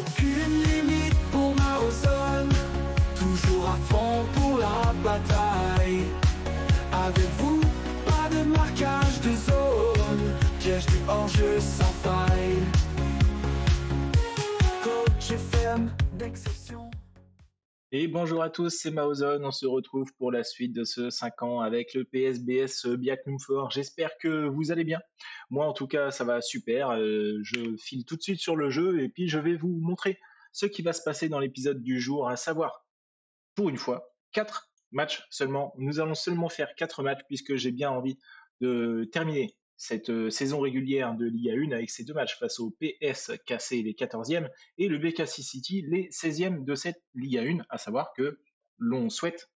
Aucune limite pour Maozone, toujours à fond pour la bataille. Avec vous, pas de marquage de zone, piège du hors-jeu sans faille. Coach FM d'exception. Et bonjour à tous, c'est Maozone. On se retrouve pour la suite de ce 5 ans avec le PSBS Biak Numfor. J'espère que vous allez bien. Moi, en tout cas, ça va super. Je file tout de suite sur le jeu et puis je vais vous montrer ce qui va se passer dans l'épisode du jour, à savoir, pour une fois, 4 matchs seulement. Nous allons seulement faire 4 matchs puisque j'ai bien envie de terminer cette saison régulière de Liga 1 avec ces 2 matchs face au PSKC, les 14e, et le BKC City, les 16e de cette Liga 1, à savoir que l'on souhaite,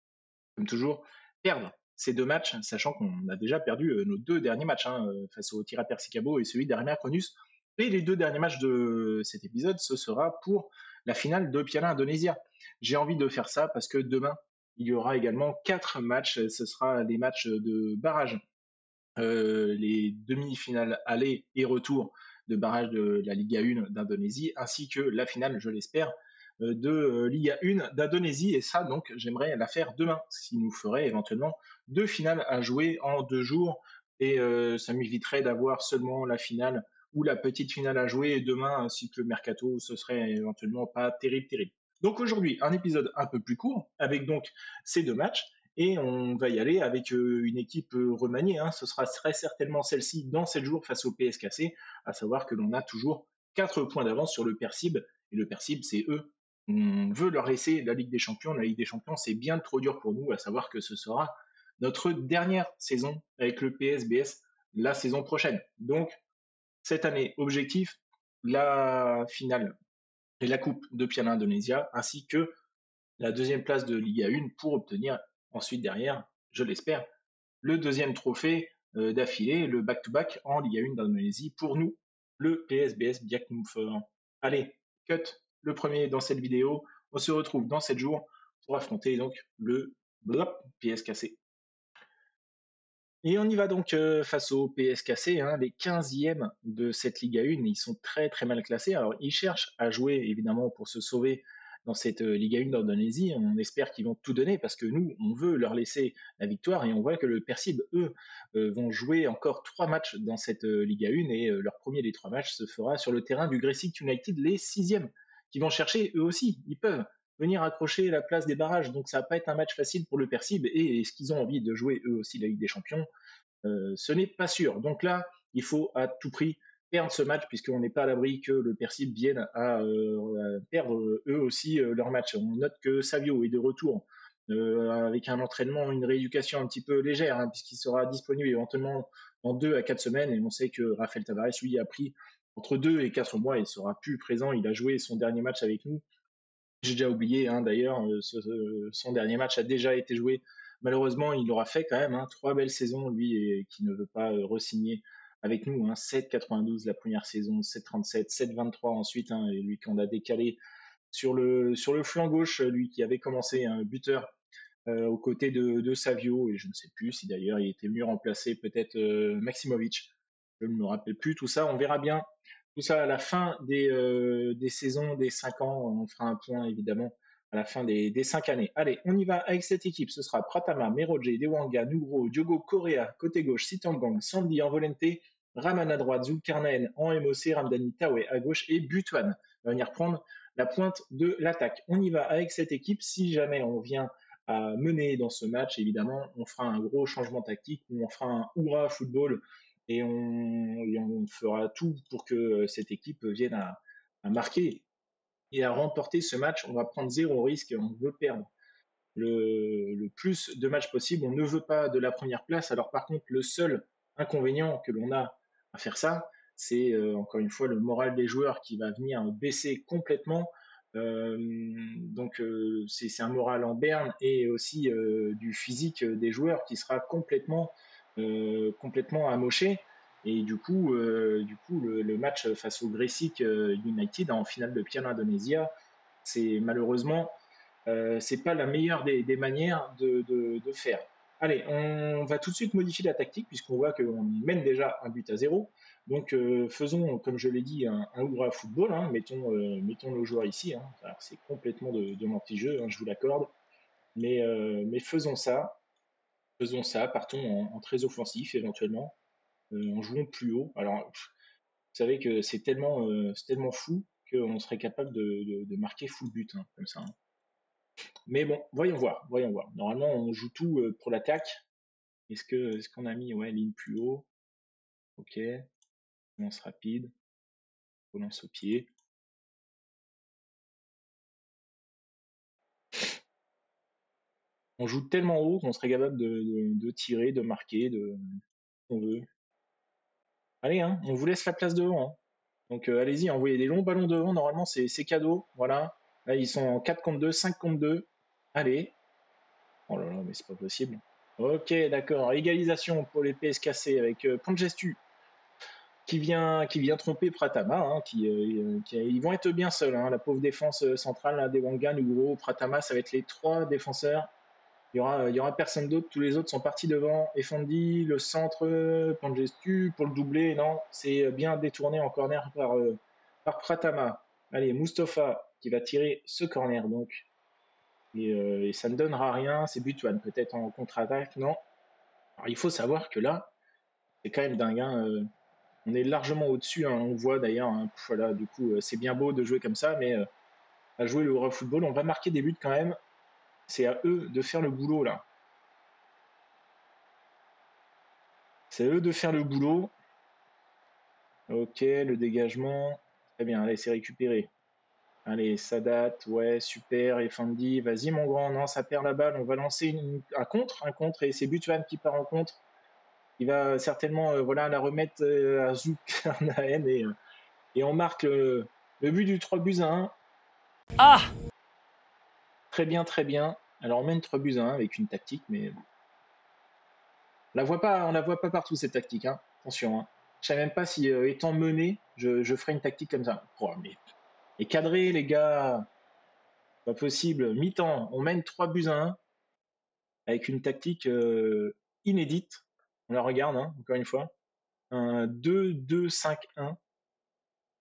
comme toujours, perdre ces 2 matchs, sachant qu'on a déjà perdu nos 2 derniers matchs face au Tira Persicabo et celui d'Armia Cronus. Et les 2 derniers matchs de cet épisode, ce sera pour la finale de Piala Indonesia. J'ai envie de faire ça parce que demain, il y aura également 4 matchs. Ce sera des matchs de barrage. Les demi-finales aller et retour de barrage de la Liga 1 d'Indonésie, ainsi que la finale, je l'espère, de Liga 1 d'Indonésie. Et ça, donc, j'aimerais la faire demain, ce qui nous ferait éventuellement 2 finales à jouer en 2 jours. Et ça m'éviterait d'avoir seulement la finale ou la petite finale à jouer demain, ainsi que le mercato, ce serait éventuellement pas terrible. Donc aujourd'hui, un épisode un peu plus court, avec donc ces 2 matchs. Et on va y aller avec une équipe remaniée. Ce sera très certainement celle-ci dans 7 jours face au PSKC, à savoir que l'on a toujours 4 points d'avance sur le Persib. Et le Persib, c'est eux. On veut leur laisser la Ligue des Champions. La Ligue des Champions, c'est bien trop dur pour nous, à savoir que ce sera notre dernière saison avec le PSBS la saison prochaine. Donc, cette année, objectif, la finale et la Coupe de Piala Indonesia, ainsi que la 2e place de Liga 1 pour obtenir ensuite derrière, je l'espère, le 2e trophée d'affilée, le back-to-back en Liga 1 d'Indonésie pour nous, le PSBS Biak Numfor. Allez, cut le premier dans cette vidéo. On se retrouve dans 7 jours pour affronter donc le PSKC. Et on y va donc face au PSKC, les 15e de cette Liga 1. Ils sont très très mal classés. Alors ils cherchent à jouer évidemment pour se sauver dans cette Liga 1 d'Indonésie. On espère qu'ils vont tout donner parce que nous, on veut leur laisser la victoire et on voit que le Persib, eux, vont jouer encore 3 matchs dans cette Liga 1 et leur premier des 3 matchs se fera sur le terrain du Gresik United, les 6e, qui vont chercher eux aussi. Ils peuvent venir accrocher la place des barrages, donc ça va pas être un match facile pour le Persib et est-ce qu'ils ont envie de jouer eux aussi la Ligue des Champions? Ce n'est pas sûr. Donc là, il faut à tout prix perdre ce match puisqu'on n'est pas à l'abri que le Persib vienne à perdre eux aussi leur match. On note que Savio est de retour avec un entraînement, une rééducation un petit peu légère puisqu'il sera disponible éventuellement dans 2 à 4 semaines et on sait que Rafael Tavares lui a pris entre 2 et 4 mois, il sera plus présent, il a joué son dernier match avec nous. J'ai déjà oublié d'ailleurs, son dernier match a déjà été joué. Malheureusement, il aura fait quand même 3 belles saisons, lui, et qui ne veut pas re-signer avec nous. 7,92 la première saison, 7,37, 7,23 ensuite, et lui qu'on a décalé sur le flanc gauche, lui qui avait commencé un buteur aux côtés de Savio, et je ne sais plus si d'ailleurs il était mieux remplacé, peut-être Maximovic. Je ne me rappelle plus tout ça, on verra bien. Tout ça à la fin des saisons, des 5 ans, on fera un point évidemment à la fin des 5 années. Allez, on y va avec cette équipe. Ce sera Pratama, Meroje, Dewanga, Nugro, Diogo Correa, côté gauche, Sitanggang, Sandy en Volente, Raman à droite, Zulkarnaen en MOC, Ramdani Tawe à gauche et Butuan va venir prendre la pointe de l'attaque. On y va avec cette équipe. Si jamais on vient à mener dans ce match, évidemment, on fera un gros changement tactique, on fera un hurrah football et on fera tout pour que cette équipe vienne à marquer et à remporter ce match. On va prendre 0 risque, on veut perdre le plus de matchs possible, on ne veut pas de la première place. Alors par contre, le seul inconvénient que l'on a à faire ça, c'est encore une fois le moral des joueurs qui va venir baisser complètement. Donc c'est un moral en berne et aussi du physique des joueurs qui sera complètement amoché. Et du coup, le match face au Gresik United en finale de Piala Indonesia, c'est malheureusement c'est pas la meilleure des manières de faire. Allez, on va tout de suite modifier la tactique puisqu'on voit qu'on mène déjà un but à 0. Donc faisons, comme je l'ai dit, un Oura football. Hein. Mettons nos joueurs ici. Hein. Alors c'est complètement de l'anti-jeu, hein, je vous l'accorde. Mais faisons ça. Faisons ça. Partons en très offensif éventuellement. En jouant plus haut. Alors, vous savez que c'est tellement fou qu'on serait capable de marquer full but hein, comme ça. Hein. Mais bon, voyons voir, voyons voir. Normalement, on joue tout pour l'attaque. Est-ce qu'on a mis ouais, ligne plus haut? Ok, lance rapide, relance au pied. On joue tellement haut qu'on serait capable de tirer, de marquer, de on veut. Allez, hein, on vous laisse la place devant. Hein. Donc allez-y, envoyez des longs ballons devant. Normalement, c'est cadeau. Voilà. Là, ils sont en 4 contre 2, 5 contre 2. Allez. Oh là là, mais c'est pas possible. Ok, d'accord. Égalisation pour les PSKC avec Pongestu qui vient tromper Pratama. Hein, ils vont être bien seuls. Hein, la pauvre défense centrale, là, Dewanga, Nuguro, Pratama, ça va être les 3 défenseurs. Il y aura personne d'autre. Tous les autres sont partis devant. Efendi, le centre, Pangestu pour le doubler. Non, c'est bien détourné en corner par Pratama. Allez, Mustapha qui va tirer ce corner donc. Et ça ne donnera rien. C'est Butuan peut-être en contre-attaque. Non. Alors, il faut savoir que là, c'est quand même dingue. Hein, on est largement au-dessus. Hein, on voit d'ailleurs. Hein, voilà, du coup, c'est bien beau de jouer comme ça, mais à jouer le football, on va marquer des buts quand même. C'est à eux de faire le boulot là. C'est à eux de faire le boulot. Ok, le dégagement. Très bien, allez, c'est récupéré. Allez, Sadat, ouais, super. Efendi, vas-y mon grand. Non, ça perd la balle. On va lancer un contre. Et c'est Butuan qui part en contre. Il va certainement voilà, la remettre à Zulkarnaen et on marque le but du 3 buts à 1. Ah! Très bien, très bien. Alors on mène 3 buts à 1 avec une tactique, mais bon. On la voit pas partout cette tactique. Hein. Attention. Hein. Je ne sais même pas si étant mené, je ferai une tactique comme ça. Oh, mais cadré, les gars. Pas possible. Mi-temps, on mène 3 buts à 1 avec une tactique inédite. On la regarde, hein, encore une fois. Un 2-2-5-1.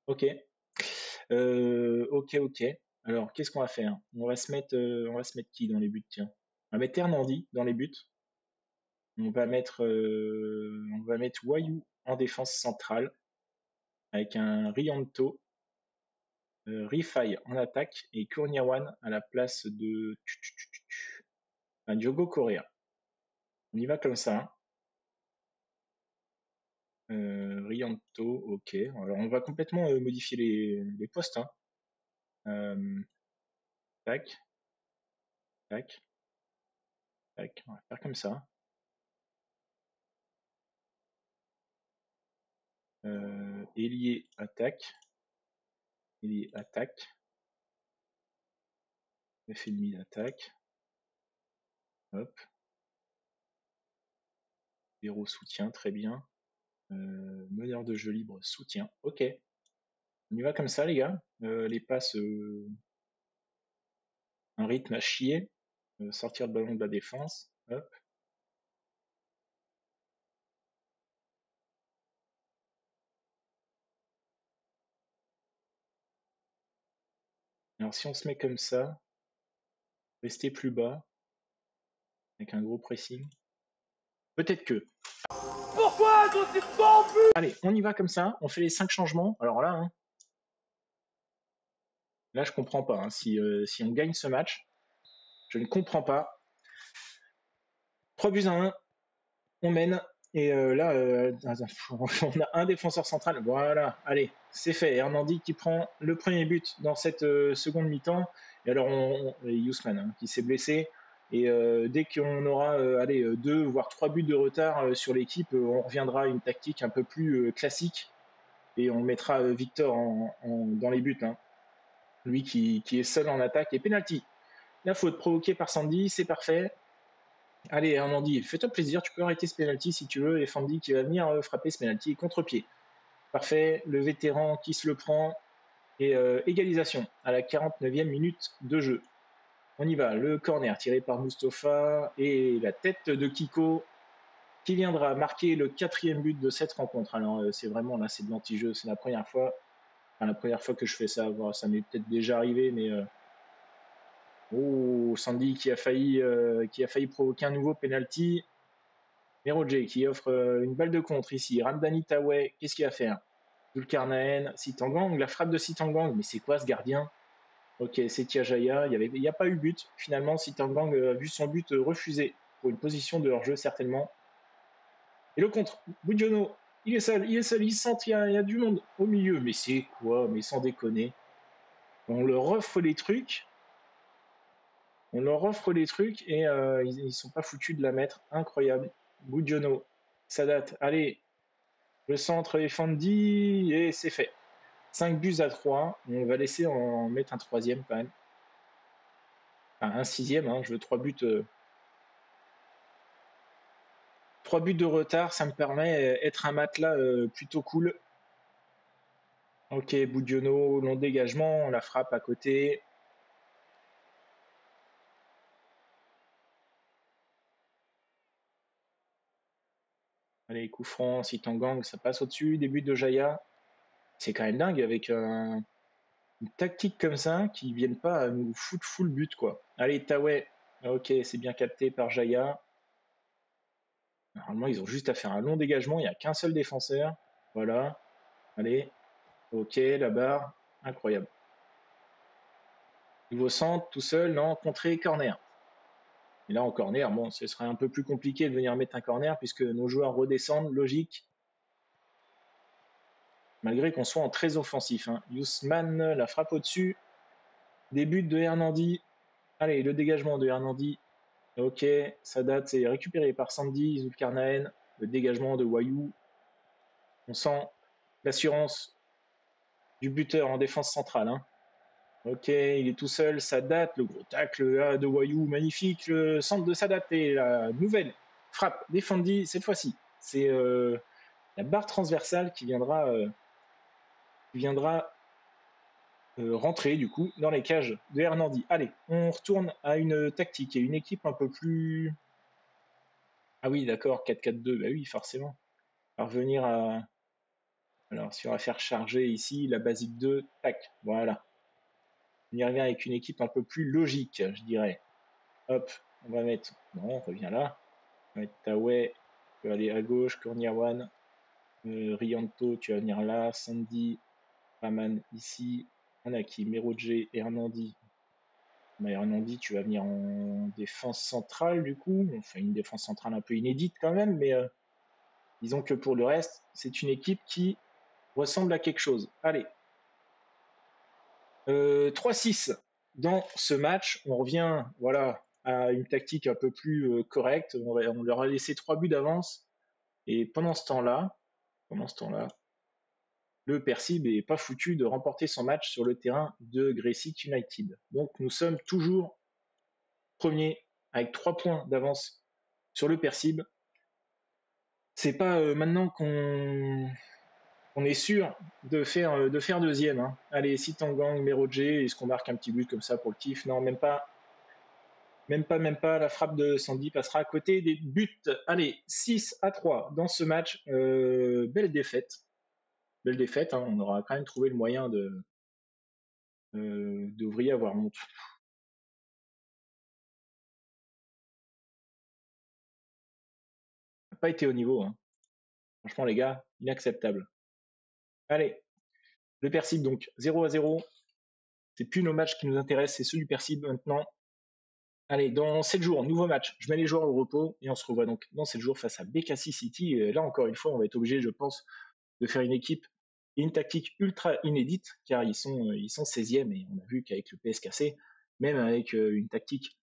Ok. Ok. Alors, qu'est-ce qu'on va faire? On va se mettre qui dans les buts? Tiens. On va mettre Hernandi dans les buts. On va mettre Wayou en défense centrale avec un Rianto, Rifai en attaque et Kurniawan à la place de Diogo Correa. On y va comme ça. Rianto, ok. Alors on va complètement modifier les postes. Hein. Tac, tac, tac. On va faire comme ça. Ailier attaque. Ailier attaque. F1,5 d'attaque. Hop. Héros soutien, très bien. Meneur de jeu libre, soutien. Ok. On y va comme ça, les gars. Les passes, un rythme à chier. Sortir le ballon de la défense. Hop. Alors si on se met comme ça, rester plus bas, avec un gros pressing. Peut-être que. Pourquoi je suis pas plus? Allez, on y va comme ça. On fait les 5 changements. Alors là, hein, là je comprends pas. Hein. Si on gagne ce match, je ne comprends pas. 3 buts à 1, on mène. Et là, on a un défenseur central. Voilà, allez, c'est fait. Hernandi qui prend le premier but dans cette seconde mi-temps. Et alors, Yousman hein, qui s'est blessé. Et dès qu'on aura 2 voire 3 buts de retard sur l'équipe, on reviendra à une tactique un peu plus classique. Et on mettra Victor dans les buts. Hein. Lui qui est seul en attaque. Et penalty. La faute provoquée par Sandy, c'est parfait. Allez, Hernandi, fais-toi plaisir, tu peux arrêter ce penalty si tu veux, et Fandy qui va venir frapper ce penalty contre-pied. Parfait, le vétéran qui se le prend, et égalisation à la 49e minute de jeu. On y va, le corner tiré par Mustapha et la tête de Kiko qui viendra marquer le 4e but de cette rencontre. Alors c'est vraiment là, c'est de l'anti-jeu, c'est la première fois que je fais ça. Bon, ça m'est peut-être déjà arrivé, mais oh, Sandy qui a failli provoquer un nouveau penalty. Merodje qui offre une balle de contre ici. Ramdani Tawe, qu'est-ce qu'il va faire? Zulkarnaen, Sitangang, la frappe de Sitangang, mais c'est quoi ce gardien? Ok, c'est Tiajaya, il n'y a pas eu but. Finalement, Sitangang a vu son but refusé pour une position de hors-jeu certainement. Et le contre, Budiono, il est seul, il sent qu'il y a du monde au milieu. Mais c'est quoi? Mais sans déconner. On leur offre les trucs. Et ils sont pas foutus de la mettre. Incroyable. Budiono, Sadat, allez, le centre est Fandi et c'est fait. 5 buts à 3. On va laisser en mettre un 3e quand même. Enfin, un 6e, hein. Je veux 3 buts. 3 buts de retard, ça me permet d'être un matelas plutôt cool. Ok, Budiono, long dégagement, on la frappe à côté. Allez, coup franc, Sitangang, ça passe au-dessus. Début de Jaya. C'est quand même dingue avec une tactique comme ça qui viennent pas à nous foutre full but, quoi. Allez, Tawe. Ok, c'est bien capté par Jaya. Normalement, ils ont juste à faire un long dégagement. Il n'y a qu'un seul défenseur. Voilà. Allez. Ok, la barre. Incroyable. Nouveau centre, tout seul. Non, contré, corner. Et là, en corner, bon, ce serait un peu plus compliqué de venir mettre un corner puisque nos joueurs redescendent, logique. Malgré qu'on soit en très offensif. Hein. Yousman, la frappe au-dessus. Début de Hernandi. Allez, le dégagement de Hernandi. Ok, Sadat, c'est récupéré par Sandy, Zulkarnaen. Le dégagement de Wayou. On sent l'assurance du buteur en défense centrale. Hein. Ok, il est tout seul. Sadat, le gros tacle de Wayou, magnifique. Le centre de Sadat et la nouvelle frappe défendue cette fois-ci. C'est la barre transversale qui viendra rentrer du coup dans les cages de Hernandi. Allez, on retourne à une tactique et une équipe un peu plus... Ah oui, d'accord, 4-4-2, bah oui, forcément. On va revenir à... Alors, si on va faire charger ici, la basique 2, tac, voilà. On y revient avec une équipe un peu plus logique, je dirais. Hop, on va mettre... Non, on revient là. On va mettre Tawe, tu vas aller à gauche, Korniawan, Rianto, tu vas venir là, Sandy, Raman ici, on a qui Merodje et Hernandi. Hernandi, tu vas venir en défense centrale du coup. On fait une défense centrale un peu inédite quand même, mais disons que pour le reste, c'est une équipe qui ressemble à quelque chose. Allez. 3-6 dans ce match. On revient voilà, à une tactique un peu plus correcte. On leur a laissé 3 buts d'avance. Et pendant ce temps-là, le Persib n'est pas foutu de remporter son match sur le terrain de Greysick United. Donc nous sommes toujours premiers avec 3 points d'avance sur le Persib. C'est pas maintenant qu'on est sûr de faire deuxième. Hein. Allez, Sitangang, Merodje, est-ce qu'on marque un petit but comme ça pour le kiff? Non, même pas. Même pas. La frappe de Sandy passera à côté des buts. Allez, 6-3 dans ce match. Belle défaite. Hein. On aura quand même trouvé le moyen d'ouvrier avoir honte. Ça n'a pas été au niveau. Hein. Franchement, les gars, inacceptable. Allez, le Persib donc 0-0. C'est plus nos matchs qui nous intéressent, c'est ceux du Persib maintenant. Allez, dans 7 jours, nouveau match. Je mets les joueurs au repos et on se revoit donc dans 7 jours face à Bekassi City. Et là, encore une fois, on va être obligé, je pense, de faire une équipe et une tactique ultra inédite car ils sont 16e et on a vu qu'avec le PSKC, même avec une tactique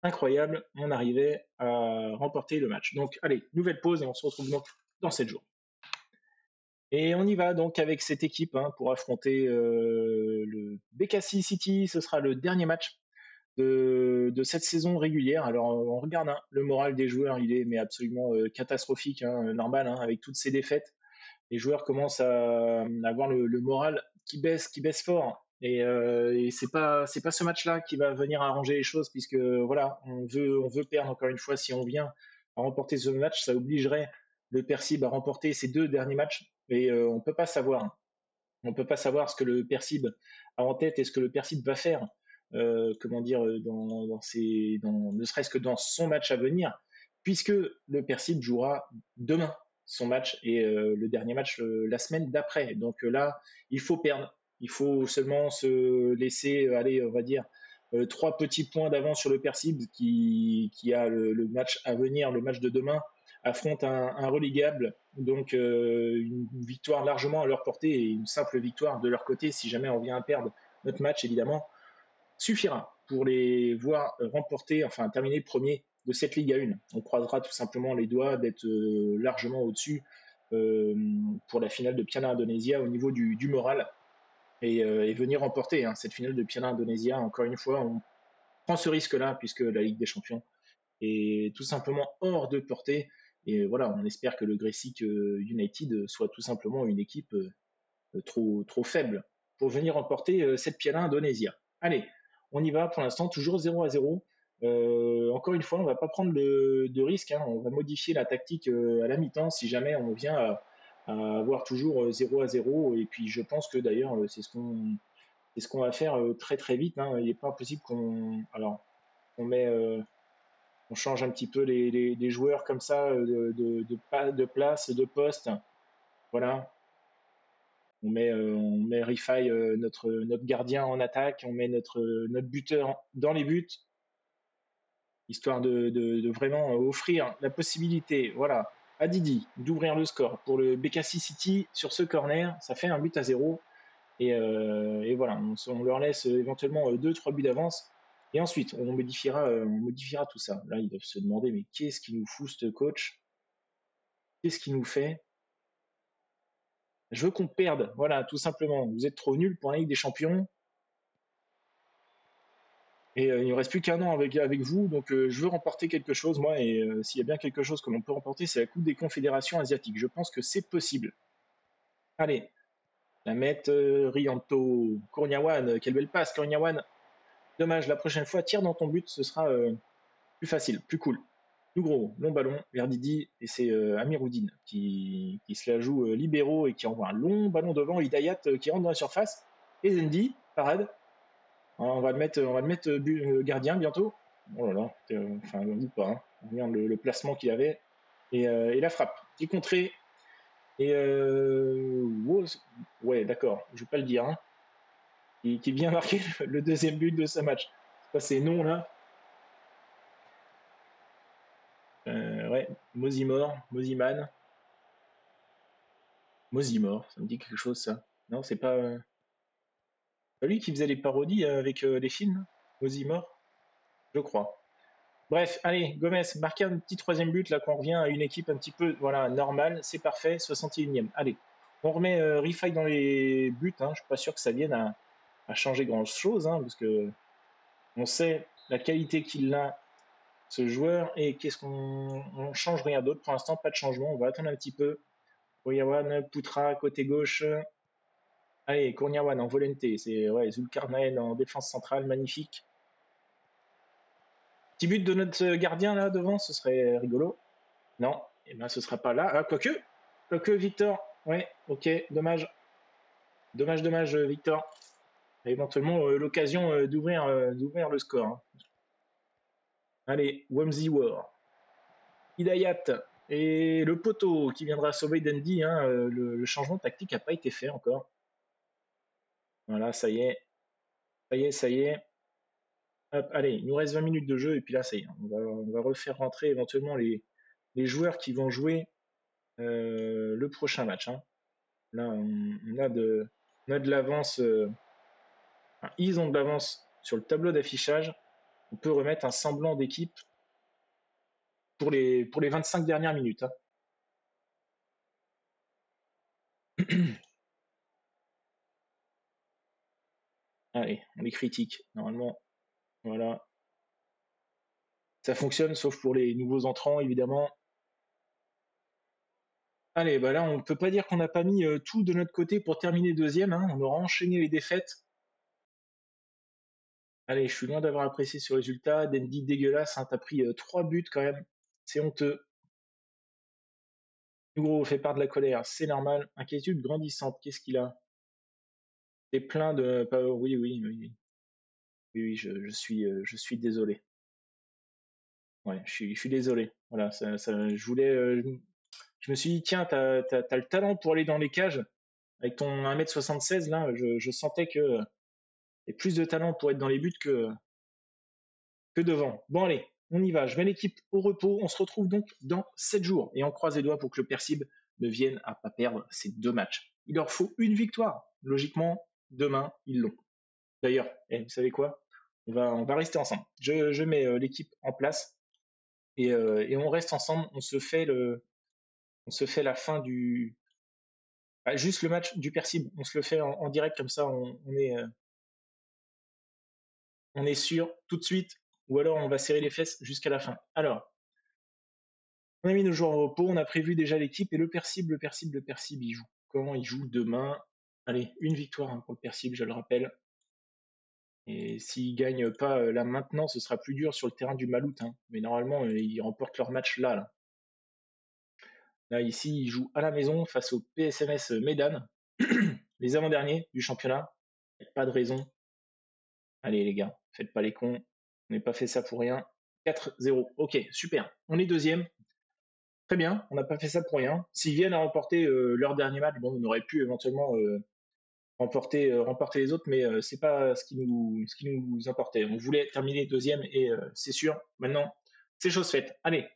incroyable, on arrivait à remporter le match. Donc, allez, nouvelle pause et on se retrouve donc dans 7 jours. Et on y va donc avec cette équipe hein, pour affronter le Bekassi City. Ce sera le dernier match de cette saison régulière. Alors on regarde hein, le moral des joueurs, il est mais absolument catastrophique, hein, normal, hein, avec toutes ces défaites. Les joueurs commencent à avoir le moral qui baisse fort. Et c'est pas ce match-là qui va venir arranger les choses, puisque voilà, on veut perdre encore une fois. Si on vient à remporter ce match, ça obligerait le Persib à remporter ses 2 derniers matchs, et on peut pas savoir. On peut pas savoir ce que le Persib a en tête et ce que le Persib va faire. Comment dire, ne serait-ce que dans son match à venir, puisque le Persib jouera demain son match et le dernier match la semaine d'après. Donc là, il faut perdre. Il faut seulement se laisser aller, on va dire, 3 petits points d'avance sur le Persib qui a le match à venir, le match de demain, affronte un relégable. Donc une victoire largement à leur portée et une simple victoire de leur côté, si jamais on vient à perdre notre match, évidemment, suffira pour les voir remporter, enfin terminer premier de cette Ligue 1. On croisera tout simplement les doigts d'être largement au-dessus pour la finale de Piala Indonesia au niveau du moral et venir remporter cette finale de Piala Indonesia. Encore une fois, on prend ce risque-là puisque la Ligue des Champions est tout simplement hors de portée. Et voilà, on espère que le Gresik United soit tout simplement une équipe trop faible pour venir remporter cette Piala Indonesia. Allez, on y va pour l'instant, toujours 0-0. Encore une fois, on ne va pas prendre de risque. On va modifier la tactique à la mi-temps si jamais on vient à avoir toujours 0-0. Et puis je pense que d'ailleurs, c'est ce qu'on va faire très très vite. Il n'est pas impossible on change un petit peu les joueurs comme ça de place, de poste. Voilà, on met Rifai, notre gardien en attaque, on met notre buteur dans les buts, histoire de vraiment offrir la possibilité, voilà, à Didi d'ouvrir le score pour le Bekassi City sur ce corner. Ça fait 1-0 et voilà, on leur laisse éventuellement 2-3 buts d'avance. Et ensuite, on modifiera tout ça. Là, ils doivent se demander, mais qu'est-ce qui nous fout ce coach? Qu'est-ce qu'il nous fait? Je veux qu'on perde, voilà, tout simplement. Vous êtes trop nuls pour la Ligue des Champions. Et il ne me reste plus qu'un an avec vous, donc je veux remporter quelque chose, moi, et s'il y a bien quelque chose que l'on peut remporter, c'est la Coupe des Confédérations asiatiques. Je pense que c'est possible. Allez, la mettre Rianto, Kourniawan, quelle belle passe, Kourniawan. Dommage, la prochaine fois, tire dans ton but, ce sera plus facile, plus cool. Tout gros, long ballon vers Didi, et c'est Amiroudine qui se la joue libéraux et qui envoie un long ballon devant, Hidayat qui rentre dans la surface, et Zendi, parade. On va le mettre gardien bientôt. Oh là là, enfin, ou pas. Regarde le placement qu'il avait. Et la frappe, qui est contrée. Et ouais, d'accord, je vais pas le dire. Qui vient marquer le deuxième but de ce match. C'est non là. Ouais, Mozimor, Moziman. Mozimor, ça me dit quelque chose ça. Non, c'est pas lui qui faisait les parodies avec les films, Mozimor, je crois. Bref, allez, Gomez, marquez un petit troisième but là qu'on revient à une équipe un petit peu voilà normale, c'est parfait, 61e. Allez, on remet Rifai dans les buts, je suis pas sûr que ça vienne à changer grand chose, parce que on sait la qualité qu'il a ce joueur et qu'est-ce qu'on change rien d'autre pour l'instant, pas de changement, on va attendre un petit peu. Kourniawan, Poutra côté gauche. Allez, Kourniawan en volonté, c'est Zulkarnaen en défense centrale, magnifique. Petit but de notre gardien là devant, ce serait rigolo. Non, et ben ce sera pas là. Ah, quoique Victor. Ouais, ok, dommage. Dommage, Victor. Et éventuellement l'occasion d'ouvrir le score. Allez, Wamsi War. Hidayat et le poteau qui viendra sauver Dandy. Le changement tactique n'a pas été fait encore. Voilà, ça y est. Hop, allez, il nous reste 20 minutes de jeu et puis là, ça y est. On va refaire rentrer éventuellement les joueurs qui vont jouer le prochain match. Là, on a de l'avance. Ils ont de l'avance sur le tableau d'affichage. On peut remettre un semblant d'équipe pour les 25 dernières minutes. Allez, on les critique. Normalement, voilà. Ça fonctionne, sauf pour les nouveaux entrants, évidemment. Allez, bah là, on ne peut pas dire qu'on n'a pas mis tout de notre côté pour terminer deuxième. On aura enchaîné les défaites. Allez, je suis loin d'avoir apprécié ce résultat. Dendy dégueulasse, hein, t'as pris 3 buts quand même. C'est honteux. Gros fait part de la colère, c'est normal. Inquiétude grandissante, qu'est-ce qu'il a? T'es plein de. Oui, oui, oui, oui. Oui, oui, je suis désolé. Ouais, je suis désolé. Voilà, je voulais. Je me suis dit, tiens, t'as le talent pour aller dans les cages. Avec ton 1m76, là, je sentais que t'as plus de talent pour être dans les buts que devant. Bon, allez, on y va. Je mets l'équipe au repos. On se retrouve donc dans 7 jours. Et on croise les doigts pour que le Persib ne vienne à pas perdre ces 2 matchs. Il leur faut une victoire. Logiquement, demain, ils l'ont. D'ailleurs, vous savez quoi? On va rester ensemble. Je mets l'équipe en place et on reste ensemble. On se fait la fin du. Ah, juste le match du Persib. On se le fait en direct, comme ça on est sûr tout de suite. Ou alors on va serrer les fesses jusqu'à la fin. Alors, on a mis nos joueurs au repos, on a prévu déjà l'équipe et le Persib, il joue quand? Il joue demain. Allez, une victoire hein, pour le Persib, je le rappelle. Et s'ils gagnent pas là maintenant, ce sera plus dur sur le terrain du Malout. Hein. Mais normalement, ils remportent leur match là. Là, ici, ils jouent à la maison face au PSMS Medan, les avant-derniers du championnat. Il n'y a pas de raison. Allez les gars, faites pas les cons. On n'a pas fait ça pour rien. 4-0. Ok, super. On est deuxième. Très bien, on n'a pas fait ça pour rien. S'ils viennent à remporter leur dernier match, bon, on aurait pu éventuellement remporter les autres, mais c'est pas ce qui nous importait. On voulait terminer deuxième et c'est sûr. Maintenant, c'est chose faite. Allez,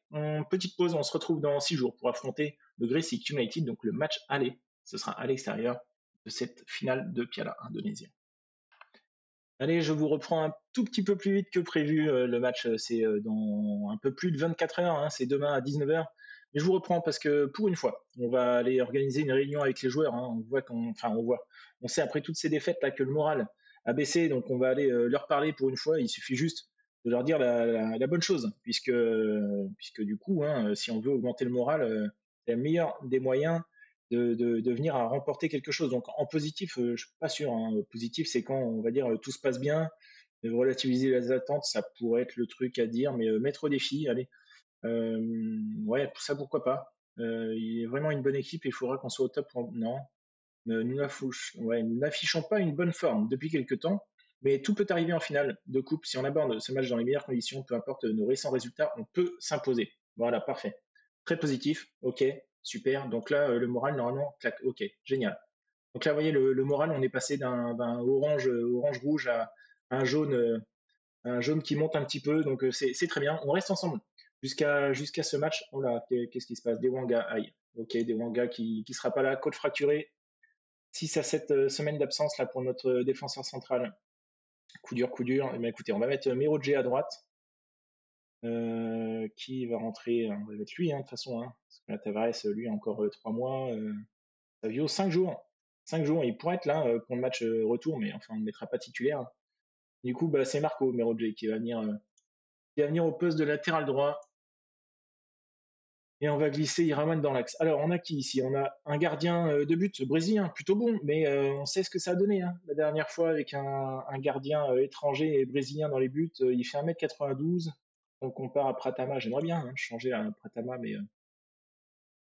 petite pause, on se retrouve dans 6 jours pour affronter le Gresik United, donc le match aller. Ce sera à l'extérieur de cette finale de Piala indonésien. Allez, je vous reprends un tout petit peu plus vite que prévu. Le match, c'est dans un peu plus de 24 heures. Hein, c'est demain à 19 heures. Mais je vous reprends parce que pour une fois, on va aller organiser une réunion avec les joueurs. Hein. On sait après toutes ces défaites là que le moral a baissé, donc on va aller leur parler pour une fois. Il suffit juste de leur dire la bonne chose, puisque du coup, hein, si on veut augmenter le moral, c'est le meilleur des moyens de venir à remporter quelque chose. Donc en positif, je suis pas sûr. Hein. Positif, c'est quand on va dire tout se passe bien, relativiser les attentes, ça pourrait être le truc à dire, mais mettre au défi, allez, ouais, ça pourquoi pas. Il y a vraiment une bonne équipe et il faudra qu'on soit au top. Non, nous n'affichons pas une bonne forme depuis quelques temps, mais tout peut arriver en finale de coupe. Si on aborde ce match dans les meilleures conditions, peu importe nos récents résultats, on peut s'imposer. Voilà, parfait. Très positif, ok, super. Donc là, le moral, normalement, claque, ok, génial. Donc là, vous voyez, le moral, on est passé d'un orange-rouge à un jaune qui monte un petit peu, donc c'est très bien. On reste ensemble jusqu'à ce match. Oh là, qu'est-ce qui se passe? Dewanga, aïe. Ok, Dewanga qui sera pas là, côte fracturée. 6 à 7 semaines d'absence là pour notre défenseur central. Coup dur, coup dur. Eh bien, écoutez, on va mettre Miroje à droite. Qui va rentrer? On va mettre lui, hein, de toute façon. Hein, parce que là, Tavares, lui, a encore 3 mois. Savio, 5 jours. 5 jours. Il pourrait être là pour le match retour, mais enfin, on ne mettra pas titulaire. Du coup, bah, c'est Marco Miroje qui va venir au poste de latéral droit. Et on va glisser Iraman dans l'axe. Alors, on a qui ici? On a un gardien de but brésilien, plutôt bon, mais on sait ce que ça a donné. Hein. La dernière fois, avec un gardien étranger et brésilien dans les buts, il fait 1m92. On compare à Pratama. J'aimerais bien hein, changer à Pratama, mais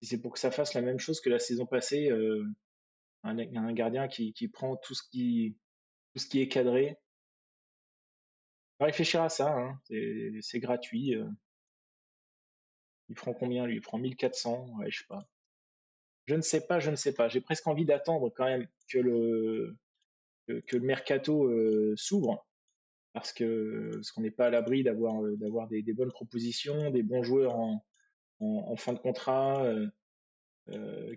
si c'est pour que ça fasse la même chose que la saison passée, un gardien qui prend tout ce qui est cadré. On va réfléchir à ça, hein. C'est gratuit. Il prend combien lui? Il prend 1400, ouais, je sais pas. Je ne sais pas. J'ai presque envie d'attendre quand même que le mercato s'ouvre parce qu'on n'est pas à l'abri d'avoir des bonnes propositions, des bons joueurs en fin de contrat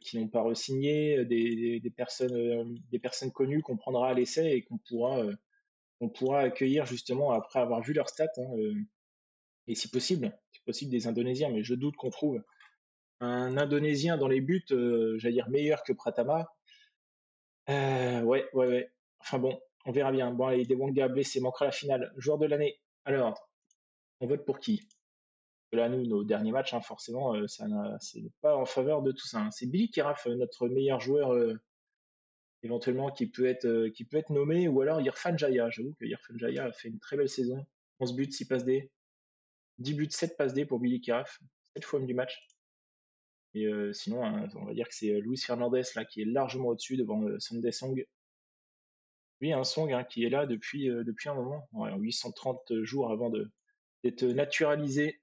qui n'ont pas re-signé, des personnes connues qu'on prendra à l'essai et qu'on pourra accueillir justement après avoir vu leurs stats hein, et si possible des Indonésiens, mais je doute qu'on trouve un Indonésien dans les buts, j'allais dire meilleur que Pratama. Ouais. Enfin bon, on verra bien. Bon, allez, Dewanga blessé, manquera la finale. Joueur de l'année. Alors, on vote pour qui? Là, nous, nos derniers matchs, hein, forcément, c'est pas en faveur de tout ça. Hein. C'est Billy Keraf, notre meilleur joueur éventuellement qui peut être nommé, ou alors Irfan Jaya. J'avoue que Irfan Jaya a fait une très belle saison. 11 buts, 6 passes D, 10 buts, 7 passes D pour Billy Kiraf, 7 fois homme du match. Et sinon, hein, on va dire que c'est Luis Fernandez là qui est largement au-dessus devant Sunday Song. Lui, un Song hein, qui est là depuis un moment, ouais, 830 jours avant d'être naturalisé.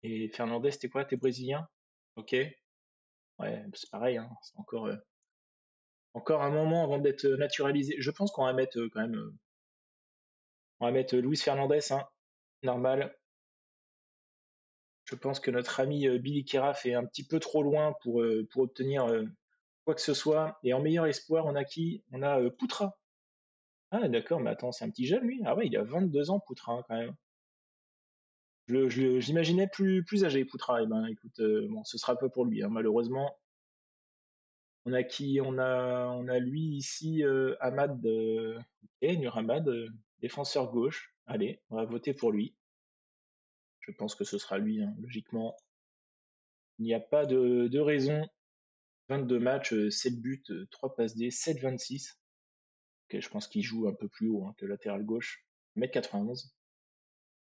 Et Fernandez, c'était quoi? T'es brésilien? Ok. Ouais, c'est pareil, hein, c'est encore un moment avant d'être naturalisé. Je pense qu'on va mettre quand même. On va mettre Luis Fernandez, hein, normal. Je pense que notre ami Billy Keraf est un petit peu trop loin pour obtenir quoi que ce soit. Et en meilleur espoir, on a qui? On a Poutra. Ah d'accord, mais attends, c'est un petit jeune lui? Ah ouais, il a 22 ans, Poutra, hein, quand même. J'imaginais plus âgé, Poutra. Eh ben écoute, bon, ce sera pas pour lui, hein, malheureusement. On a qui? On a lui ici, Ahmad, ok, Nur Ahmad, défenseur gauche. Allez, on va voter pour lui. Je pense que ce sera lui, hein, logiquement. Il n'y a pas de raison. 22 matchs, 7 buts, 3 passes D, 7,26. Ok, je pense qu'il joue un peu plus haut hein, que latéral gauche. 1m91.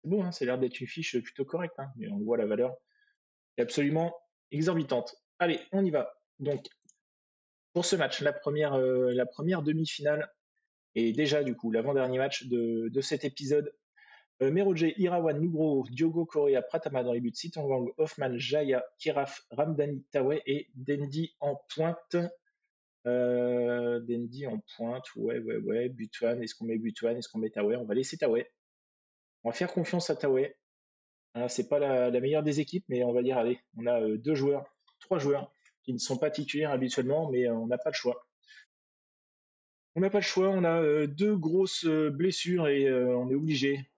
C'est bon, hein, ça a l'air d'être une fiche plutôt correcte, hein, mais on voit la valeur est absolument exorbitante. Allez, on y va. Donc, pour ce match, la première demi-finale, et déjà du coup l'avant-dernier match de cet épisode. Meroje, Irawan, Nugroho, Diogo Correa, Pratama dans les buts, Sitanggang, Hoffman, Jaya, Kiraf, Ramdani, Tawe et Dendi en pointe. Dendi en pointe, ouais. Butuan, est-ce qu'on met Butuan, est-ce qu'on met Tawe? On va laisser Tawe. On va faire confiance à Tawe. C'est pas la meilleure des équipes, mais on va dire, allez, on a trois joueurs qui ne sont pas titulaires habituellement, mais on n'a pas le choix. On n'a pas le choix, on a deux grosses blessures et on est obligé.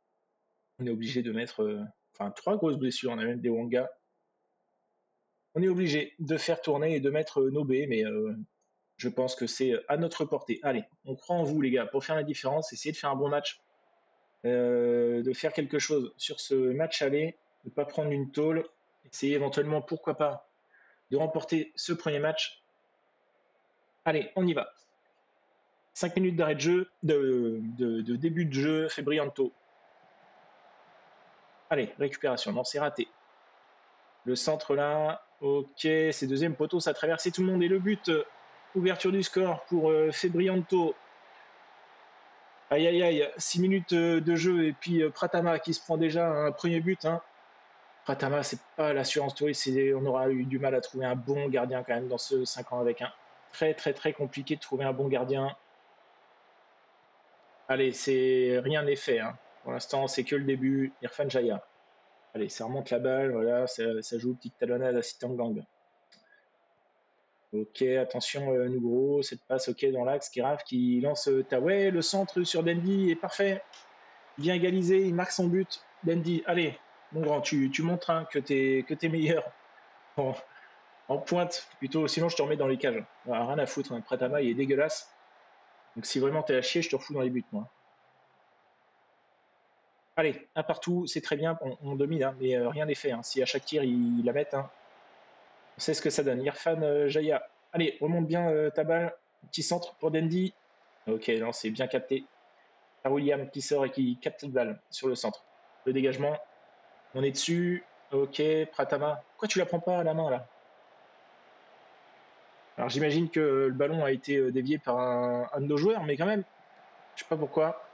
On est obligé de mettre, enfin trois grosses blessures, on a même des Wanga. On est obligé de faire tourner et de mettre Nobé, mais je pense que c'est à notre portée. Allez, on croit en vous les gars, pour faire la différence, essayez de faire un bon match, de faire quelque chose sur ce match aller, de ne pas prendre une tôle, essayez éventuellement, pourquoi pas, de remporter ce premier match. Allez, on y va. 5 minutes d'arrêt de jeu, de début de jeu, Febrianto. Allez, récupération, non, c'est raté. Le centre là, ok, c'est deuxième poteau, ça a traversé tout le monde et le but, ouverture du score pour Febrianto. Aïe aïe aïe, 6 minutes de jeu et puis Pratama qui se prend déjà un premier but. Hein. Pratama, c'est pas l'assurance touriste, on aura eu du mal à trouver un bon gardien quand même dans ce 5 ans avec un très compliqué de trouver un bon gardien. Allez, rien n'est fait. Hein. Pour l'instant, c'est que le début. Irfan Jaya. Allez, ça remonte la balle, voilà, ça joue petite talonnade à Sitanggang. Ok, attention Nugro, cette passe ok dans l'axe, Kiraf qui lance Tawe, le centre sur Dendi est parfait. Il vient égaliser, il marque son but. Dendi, allez, mon grand, tu montres hein, que t'es meilleur en pointe plutôt, sinon je te remets dans les cages. Voilà, rien à foutre, hein. Pratama il est dégueulasse. Donc si vraiment t'es à chier, je te refous dans les buts moi. Allez, un partout, c'est très bien, on domine, hein, mais rien n'est fait. Hein. Si à chaque tir ils la mettent, hein, on sait ce que ça donne. Irfan Jaya, allez, remonte bien ta balle. Petit centre pour Dendi. Ok, non, c'est bien capté. Par William qui sort et qui capte la balle sur le centre. Le dégagement, on est dessus. Ok, Pratama. Pourquoi tu la prends pas à la main là? Alors j'imagine que le ballon a été dévié par un de nos joueurs, mais quand même, je sais pas pourquoi.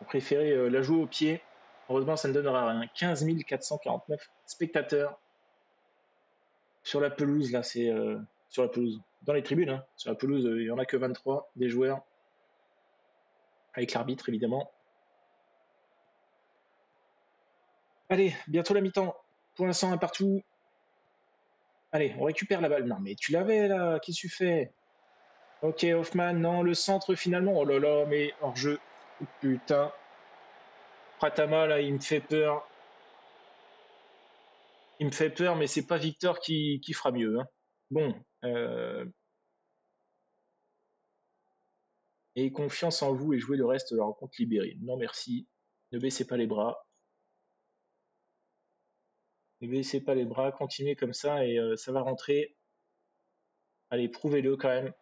On préférait la jouer au pied. Heureusement, ça ne donnera rien. 15 449 spectateurs sur la pelouse, là, c'est sur la pelouse. Dans les tribunes, hein. Sur la pelouse, il n'y en a que 23 des joueurs. Avec l'arbitre, évidemment. Allez, bientôt la mi-temps. Pour l'instant, un partout. Allez, on récupère la balle. Non, mais tu l'avais là, qu'est-ce que tu fais? Ok, Hoffman, non, le centre finalement. Oh là là, mais hors-jeu. Oh, putain. Pratama, là, il me fait peur. Il me fait peur, mais c'est pas Victor qui fera mieux. Hein. Bon. Et confiance en vous et jouer le reste de la rencontre libérée. Non, merci. Ne baissez pas les bras. Ne baissez pas les bras. Continuez comme ça et ça va rentrer. Allez, prouvez-le quand même.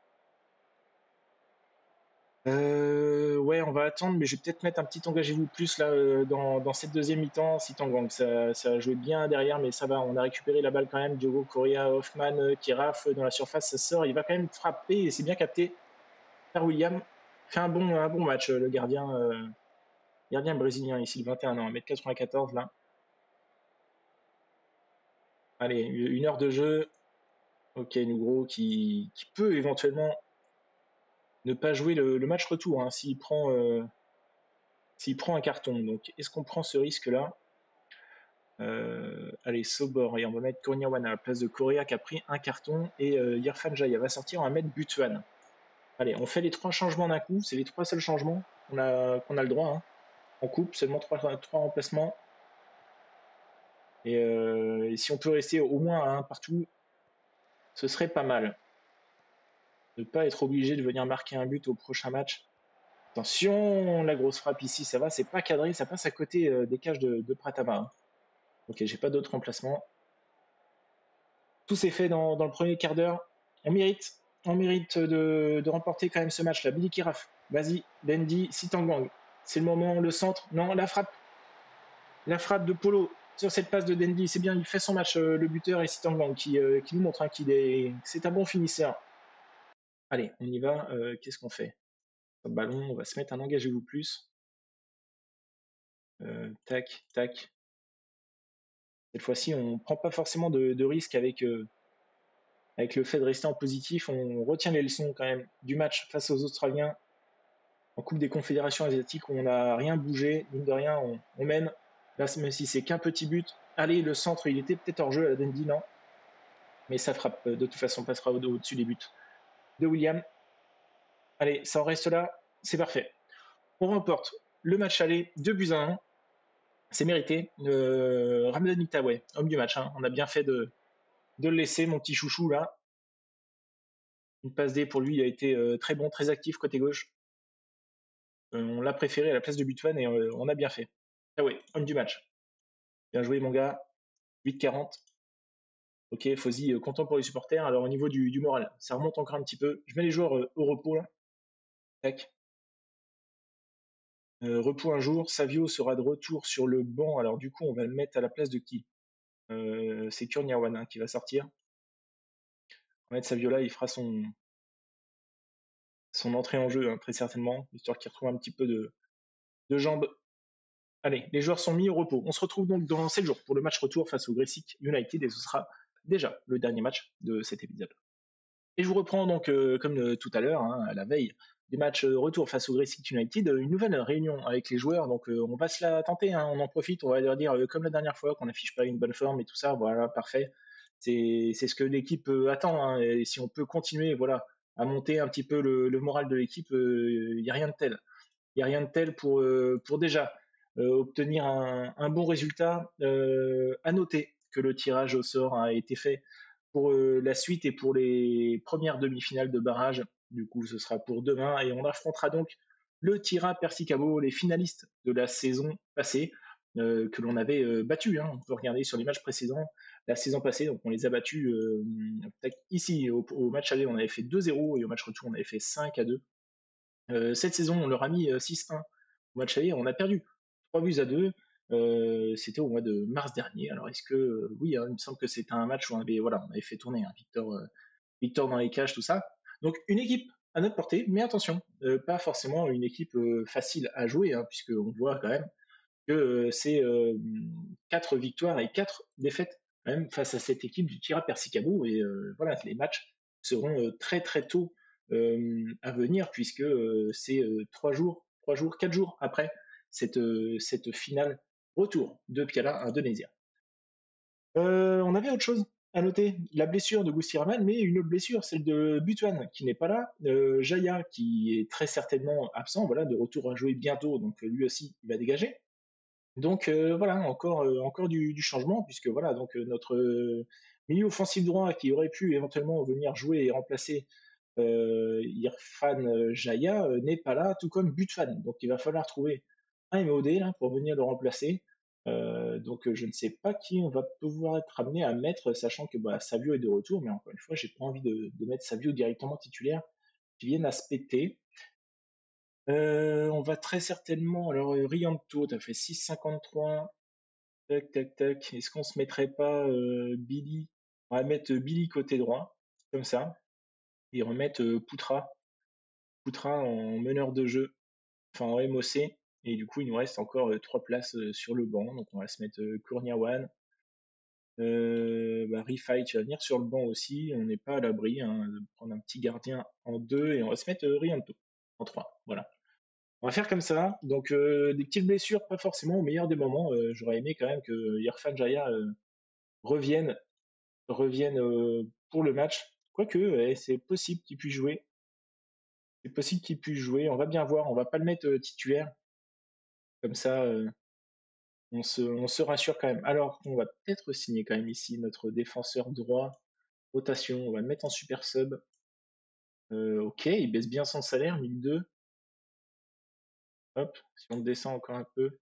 Ouais, on va attendre, mais je vais peut-être mettre un petit engagez-vous plus là dans cette deuxième mi-temps. Si Tanguang, ça a joué bien derrière, mais ça va. On a récupéré la balle quand même. Diogo Correa, Hoffman qui rafle dans la surface, ça sort. Il va quand même frapper et c'est bien capté par William. Fait un bon match, le gardien brésilien ici, de 21 ans, 1m94 là. Allez, 1 heure de jeu. Ok, Nugro qui peut éventuellement ne pas jouer le match retour hein, s'il prend un carton. Donc, est-ce qu'on prend ce risque-là? Allez, Sobor, et on va mettre Korniawan à la place de Correa qui a pris un carton, et Irfan Jaya va sortir, on va mettre Butuan. Allez, on fait les 3 changements d'un coup, c'est les 3 seuls changements qu'on a le droit. Hein. On coupe seulement 3 remplacements. Et si on peut rester au moins à 1 partout, ce serait pas mal. Ne pas être obligé de venir marquer un but au prochain match. Attention, la grosse frappe ici, ça va, c'est pas cadré, ça passe à côté des cages de Pratama. Hein. Ok, j'ai pas d'autres remplacements. Tout s'est fait dans le premier quart d'heure. On mérite de remporter quand même ce match-là. Billy Kiraf, vas-y, Bendy, Sitangwang. C'est le moment, le centre. Non, la frappe de Polo sur cette passe de Dendy. C'est bien, il fait son match, le buteur, et Sitangwang qui nous montre hein, c'est un bon finisseur. Allez, on y va. Qu'est-ce qu'on fait? Sur le ballon, on va se mettre un engagez-vous plus. Tac, tac. Cette fois-ci, on ne prend pas forcément de risque avec le fait de rester en positif. On retient les leçons quand même du match face aux Australiens en Coupe des Confédérations asiatiques où on n'a rien bougé. Mine de rien, on mène. Là, même si c'est qu'un petit but. Allez, le centre, il était peut-être hors jeu à la Dundee, non? Mais ça frappe. De toute façon, passera au-dessus des buts de William. Allez, ça en reste là. C'est parfait. On remporte le match aller 2-1. C'est mérité. Ramadan Itaoué, homme du match. Hein. On a bien fait de le laisser, mon petit chouchou là. Une passe D pour lui, il a été très bon, très actif côté gauche. On l'a préféré à la place de Butuan et on a bien fait. Ah ouais, homme du match. Bien joué mon gars. 8-40. Ok, Fauzi, content pour les supporters. Alors au niveau du moral, ça remonte encore un petit peu. Je mets les joueurs au repos là. Tac. Repos un jour. Savio sera de retour sur le banc. Alors du coup, on va le mettre à la place de qui? C'est Kurniawan hein, qui va sortir. On va mettre Savio là, il fera son entrée en jeu hein, très certainement, histoire qu'il retrouve un petit peu de jambes. Allez, les joueurs sont mis au repos. On se retrouve donc dans 7 jours pour le match retour face au Gressic United et ce sera déjà le dernier match de cet épisode. Et je vous reprends donc comme tout à l'heure, hein, à la veille des matchs retour face au Gressic United, une nouvelle réunion avec les joueurs. Donc on va se la tenter, hein, on en profite, on va leur dire comme la dernière fois qu'on n'affiche pas une bonne forme et tout ça. Voilà, parfait. C'est ce que l'équipe attend. Hein, et si on peut continuer, voilà, à monter un petit peu le moral de l'équipe, il n'y a rien de tel. Il n'y a rien de tel pour déjà obtenir un bon résultat. À noter que le tirage au sort a été fait pour la suite et pour les premières demi-finales de barrage. Du coup, ce sera pour demain et on affrontera donc le Tira Persikabo, les finalistes de la saison passée, que l'on avait battu. Hein. On peut regarder sur les matchs précédents la saison passée, donc on les a battus ici au match aller, on avait fait 2-0 et au match retour, on avait fait 5-2. Cette saison, on leur a mis 6-1 au match aller, on a perdu 3-2. C'était au mois de mars dernier. Alors est-ce que oui, hein, il me semble que c'était un match où on avait fait tourner Victor dans les cages, tout ça. Donc une équipe à notre portée, mais attention, pas forcément une équipe facile à jouer, hein, puisqu'on voit quand même que c'est 4 victoires et 4 défaites quand même face à cette équipe du Tira Persikabo. Et voilà, les matchs seront très très tôt à venir, puisque c'est 4 jours après cette finale retour de Piala Indonésia. On avait autre chose à noter, la blessure de Gustiraman, mais une autre blessure, celle de Butuan, qui n'est pas là, Jaya, qui est très certainement absent, voilà, de retour à jouer bientôt, donc lui aussi, il va dégager. Donc voilà, encore du changement, puisque voilà, donc notre milieu offensif droit qui aurait pu éventuellement venir jouer et remplacer Irfan Jaya n'est pas là, tout comme Butfan. Donc il va falloir trouver un MOD là, pour venir le remplacer. Donc je ne sais pas qui on va pouvoir être amené à mettre, sachant que Savio est de retour, mais encore une fois, j'ai pas envie de mettre Savio directement titulaire qui vienne à se péter. On va très certainement. Alors, Rianto, t'as fait 6,53. Tac, tac, tac. Est-ce qu'on se mettrait pas Billy? On va mettre Billy côté droit, comme ça. Et remettre Poutra. Poutra en meneur de jeu, enfin en MOC. Et du coup, il nous reste encore 3 places sur le banc. Donc, on va se mettre Kourniawan. Rifai, tu vas venir sur le banc aussi. On n'est pas à l'abri hein, de prendre un petit gardien en 2 et on va se mettre Rianto en 3. Voilà. On va faire comme ça. Donc, des petites blessures, pas forcément au meilleur des moments. J'aurais aimé quand même que Irfan Jaya revienne, pour le match. Quoique, c'est possible qu'il puisse jouer. C'est possible qu'il puisse jouer. On va bien voir. On va pas le mettre titulaire. Comme ça, on se rassure quand même. Alors, on va peut-être signer quand même ici notre défenseur droit. Rotation. On va le mettre en super sub. Ok, il baisse bien son salaire, 1002. Hop, si on descend encore un peu.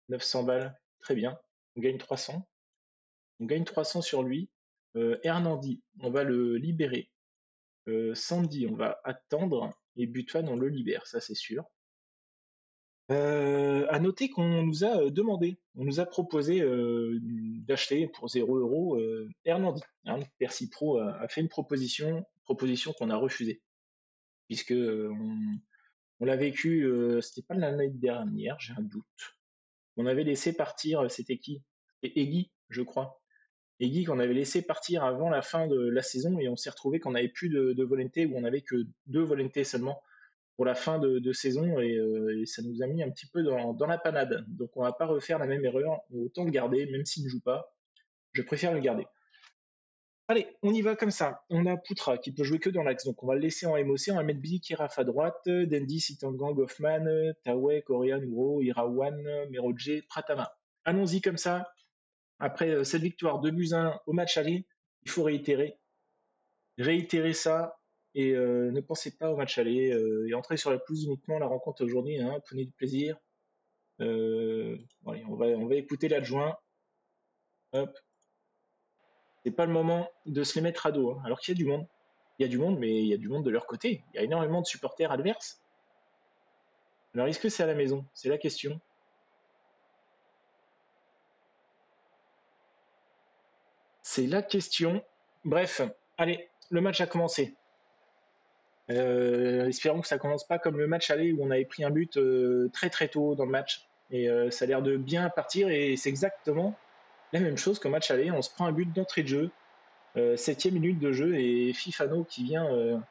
900 balles. Très bien. On gagne 300. On gagne 300 sur lui. Hernandi, on va le libérer. Sandy, on va attendre. Et Butuan, on le libère, ça c'est sûr. À noter qu'on nous a demandé, on nous a proposé d'acheter pour 0 € Hernandi. Hein, Percy Pro a fait une proposition qu'on a refusée. Puisque on l'a vécu, c'était pas l'année dernière, j'ai un doute. On avait laissé partir, c'était qui? C'était Eggy, je crois. Eggy qu'on avait laissé partir avant la fin de la saison et on s'est retrouvé qu'on n'avait plus de volonté, ou on n'avait que 2 volontés seulement pour la fin de saison et ça nous a mis un petit peu dans la panade. Donc on va pas refaire la même erreur, autant le garder, même s'il ne joue pas, je préfère le garder. Allez, on y va comme ça. On a Poutra qui peut jouer que dans l'axe, donc on va le laisser en MOC, on va mettre Billy Kiraf à droite, Dendi, Sitangang, Hoffman, Tawe, Korean, Uro, Irawan, Merodje, Pratama. Allons-y comme ça. Après cette victoire 2-1 au match aller, il faut réitérer ça et ne pensez pas au match aller et entrez sur la pelouse uniquement la rencontre aujourd'hui, hein, prenez du plaisir. Allez, on va écouter l'adjoint. Hop. C'est pas le moment de se les mettre à dos, hein, alors qu'il y a du monde. Il y a du monde, mais il y a du monde de leur côté. Il y a énormément de supporters adverses. Alors est-ce que c'est à la maison? C'est la question. C'est la question. Bref, allez, le match a commencé. Espérons que ça commence pas comme le match aller où on avait pris un but très très tôt dans le match et ça a l'air de bien partir et c'est exactement la même chose qu'au match aller. On se prend un but d'entrée de jeu, 7e minute de jeu et Fifano qui vient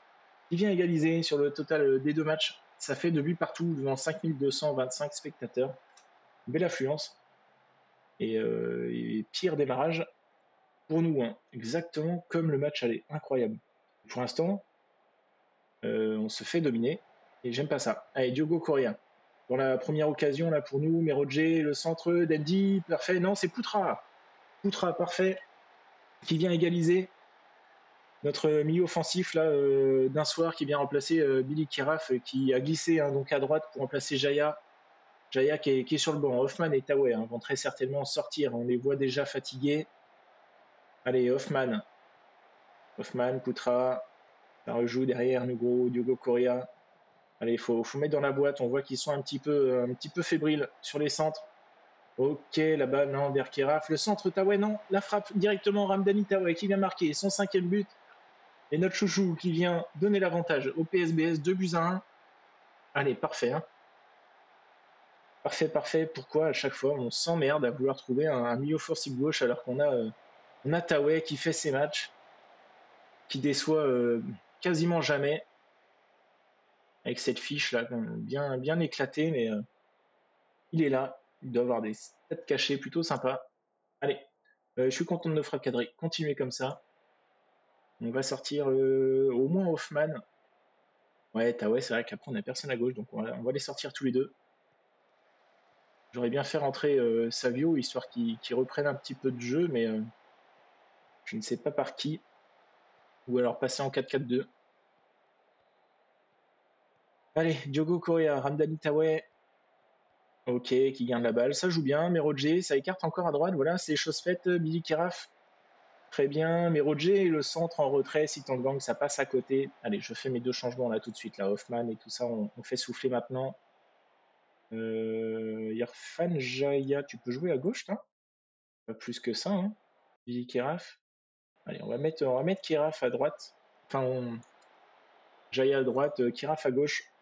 égaliser sur le total des 2 matchs. Ça fait 2 buts partout devant 5225 spectateurs. Belle affluence et pire démarrage pour nous, hein. Exactement comme le match aller, incroyable. Pour l'instant, on se fait dominer et j'aime pas ça. Allez, Diogo Correa. Pour la première occasion là pour nous, Merodje, le centre, Dendi, parfait. Non, c'est Poutra. Poutra, parfait. Qui vient égaliser. Notre milieu offensif là d'un soir qui vient remplacer Billy Kiraf qui a glissé hein, donc à droite pour remplacer Jaya. Jaya qui est sur le banc. Hoffman et Tawe hein, vont très certainement sortir. On les voit déjà fatigués. Allez, Hoffman. Hoffman, Poutra. Ça rejoue derrière Nugo, Diogo Correa. Allez, il faut mettre dans la boîte. On voit qu'ils sont un petit peu fébriles sur les centres. Ok, là-bas, non, vers Kiraf. Le centre, Tawe, non. La frappe directement, Ramdani Tawe qui vient marquer son 5e but. Et notre chouchou qui vient donner l'avantage au PSBS, 2-1. Allez, parfait. Hein. Parfait. Pourquoi à chaque fois on s'emmerde à vouloir trouver un milieu forcing gauche alors qu'on a Tawe qui fait ses matchs, qui déçoit quasiment jamais. Avec cette fiche là, bien éclatée, mais il est là. Il doit avoir des stats cachés plutôt sympas. Allez, je suis content de nos frappes cadrées. Continuez comme ça. On va sortir au moins Hoffman. Ouais, c'est vrai qu'après on n'a personne à gauche, donc on va les sortir tous les deux. J'aurais bien fait rentrer Savio, histoire qu'il reprenne un petit peu de jeu, mais je ne sais pas par qui. Ou alors passer en 4-4-2. Allez, Diogo Correa, Ramdani Tawe. Ok, qui gagne la balle. Ça joue bien. Merodje, ça écarte encore à droite. Voilà, c'est chose faite. Billy Kiraf. Très bien. Mais Roger, le centre en retrait, si Tangang, ça passe à côté. Allez, je fais mes 2 changements là tout de suite. Là, Hoffman et tout ça, on fait souffler maintenant. Irfan Jaya, tu peux jouer à gauche, toi? Pas plus que ça, hein. Billy Keraf. Allez, on va mettre Keraf à droite. Enfin, Jaya à droite, Keraf à gauche.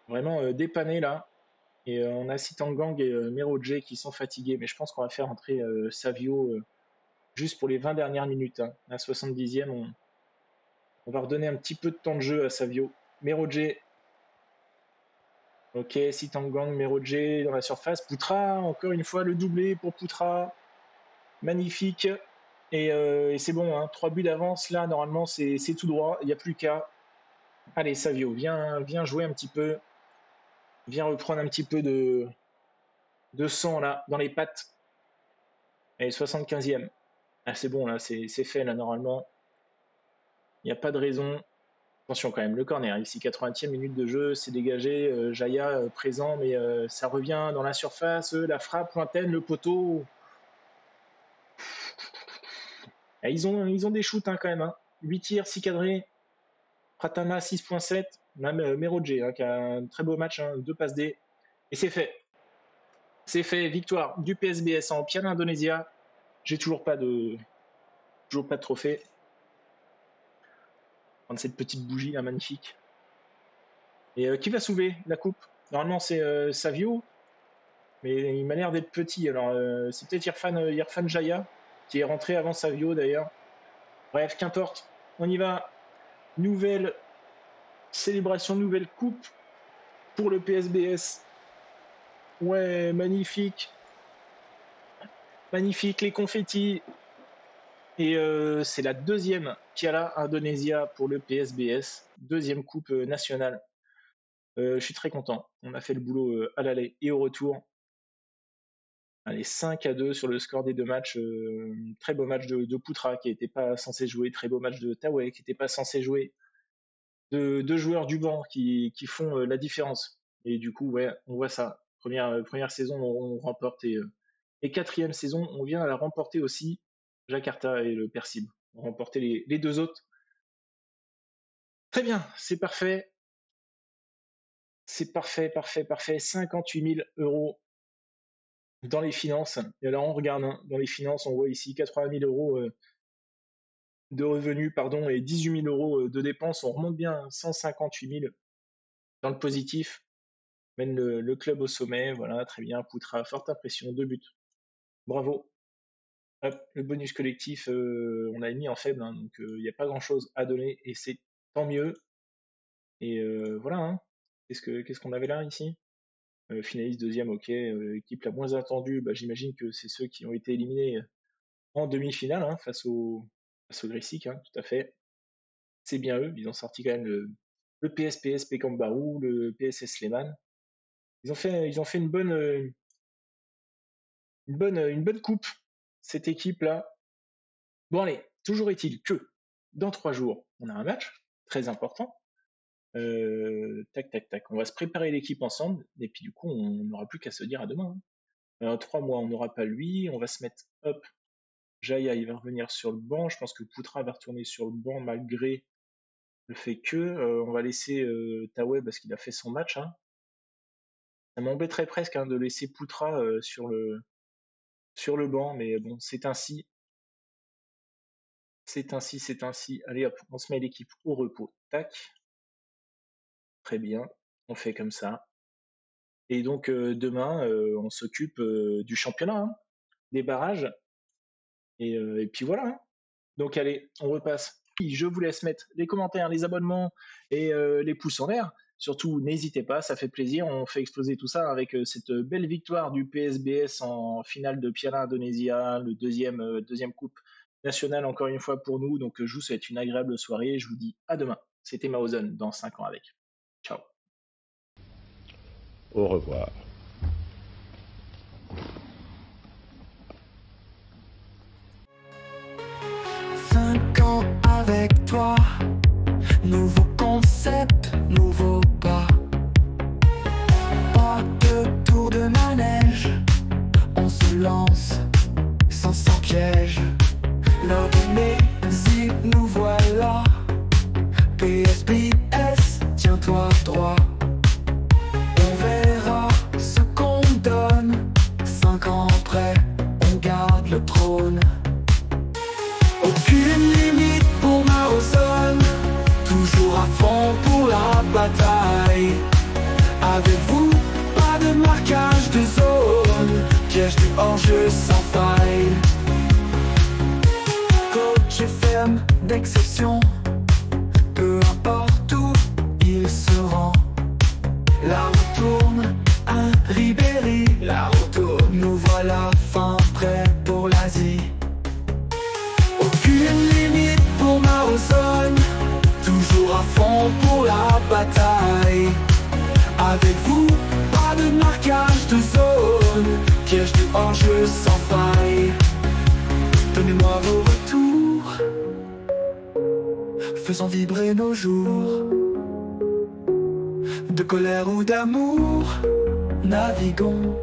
Vraiment dépanné là. Et on a Sitangang et Merodje qui sont fatigués. Mais je pense qu'on va faire entrer Savio juste pour les 20 dernières minutes. Hein. À 70e, on va redonner un petit peu de temps de jeu à Savio. Merodje. Ok, Sitangang, Merodje dans la surface. Poutra, encore une fois, le doublé pour Poutra. Magnifique. Et c'est bon, hein. 3 buts d'avance. Là, normalement, c'est tout droit. Il n'y a plus qu'à. Allez, Savio, viens jouer un petit peu. Viens reprendre un petit peu de sang là, dans les pattes. Allez, 75e. Ah, c'est bon, là, c'est fait, là, normalement. Il n'y a pas de raison. Attention quand même, le corner, ici, 80e minute de jeu, c'est dégagé. Jaya présent, mais ça revient dans la surface. La frappe, lointaine, le poteau. Ah, ils ont des shoots hein, quand même. Hein. 8 tirs, 6 cadrés. Pratama, 6.7. Même Merodje, hein, qui a un très beau match, hein, 2 passes D. Et c'est fait. C'est fait, victoire du PSBS en Piala Indonésia. J'ai toujours pas de trophée. Prendre cette petite bougie là, magnifique. Et qui va soulever la coupe? Normalement c'est Savio, mais il m'a l'air d'être petit. Alors c'est peut-être Irfan Jaya qui est rentré avant Savio d'ailleurs. Bref, qu'importe. On y va. Nouvelle célébration, nouvelle coupe pour le PSBS. Ouais, magnifique. Magnifique, les confettis. Et c'est la 2e Piala Indonésia pour le PSBS. 2e coupe nationale. Je suis très content. On a fait le boulot à l'aller et au retour. Allez, 5-2 sur le score des 2 matchs. Très beau match de Poutra qui n'était pas censé jouer. Très beau match de Taoué qui n'était pas censé jouer. 2 joueurs du banc qui font la différence. Et du coup, ouais, on voit ça. Première saison, on remporte. Et 4e saison, on vient à la remporter aussi. Jakarta et le Persib ont remporté les 2 autres. Très bien, c'est parfait. C'est parfait. 58 000 € dans les finances. Et alors, on regarde, hein, dans les finances, on voit ici 80 000 € de revenus, et 18 000 € de dépenses. On remonte bien 158 000 dans le positif. Mène le club au sommet. Voilà, très bien. Poutra, forte impression, 2 buts. Bravo. Hop, le bonus collectif, on l'a mis en faible, hein, donc il n'y a pas grand-chose à donner et c'est tant mieux. Et voilà, hein. Qu'est-ce qu'on avait là ici? Finaliste 2e, ok. Équipe la moins attendue, j'imagine que c'est ceux qui ont été éliminés en demi-finale hein, face au Gresik, hein, tout à fait. C'est bien eux, ils ont sorti quand même le PSPS Pekanbaru, le PSS Sleman. Ils ont fait une bonne coupe, cette équipe-là. Bon allez, toujours est-il que dans 3 jours, on a un match très important. Tac. On va se préparer l'équipe ensemble, et puis du coup, on n'aura plus qu'à se dire à demain. Hein. 3 mois, on n'aura pas lui. On va se mettre, hop, Jaya, il va revenir sur le banc. Je pense que Poutra va retourner sur le banc malgré le fait que on va laisser Taoué parce qu'il a fait son match. Hein. Ça m'embêterait presque hein, de laisser Poutra sur le banc, mais bon, c'est ainsi. C'est ainsi. Allez hop, on se met l'équipe au repos. Tac. Très bien, on fait comme ça. Et donc demain, on s'occupe du championnat, hein, des barrages. Et puis voilà. Hein. Donc allez, on repasse. Je vous laisse mettre les commentaires, les abonnements et les pouces en l'air. Surtout, n'hésitez pas, ça fait plaisir. On fait exploser tout ça avec cette belle victoire du PSBS en finale de Piala Indonésia, le deuxième coupe nationale encore une fois pour nous. Donc je vous souhaite une agréable soirée. Je vous dis à demain. C'était Maozone dans 5 ans avec. Ciao. Au revoir. Avec toi, nouveau concept, nouveau pas. Pas de tour de manège, on se lance sans s'enquiller. hors-jeu sans faille. Coach FM d'exception, peu importe où il se rend. La roue tourne, un Ribéry, la roue tourne. Nous voilà fin prêts pour l'Asie. Aucune limite pour Marozone, toujours à fond pour la bataille. Avec vous, pas de marquage de zone, piège du hors-jeu sans faille. Donnez-moi vos retours, faisons vibrer nos jours. De colère ou d'amour, naviguons.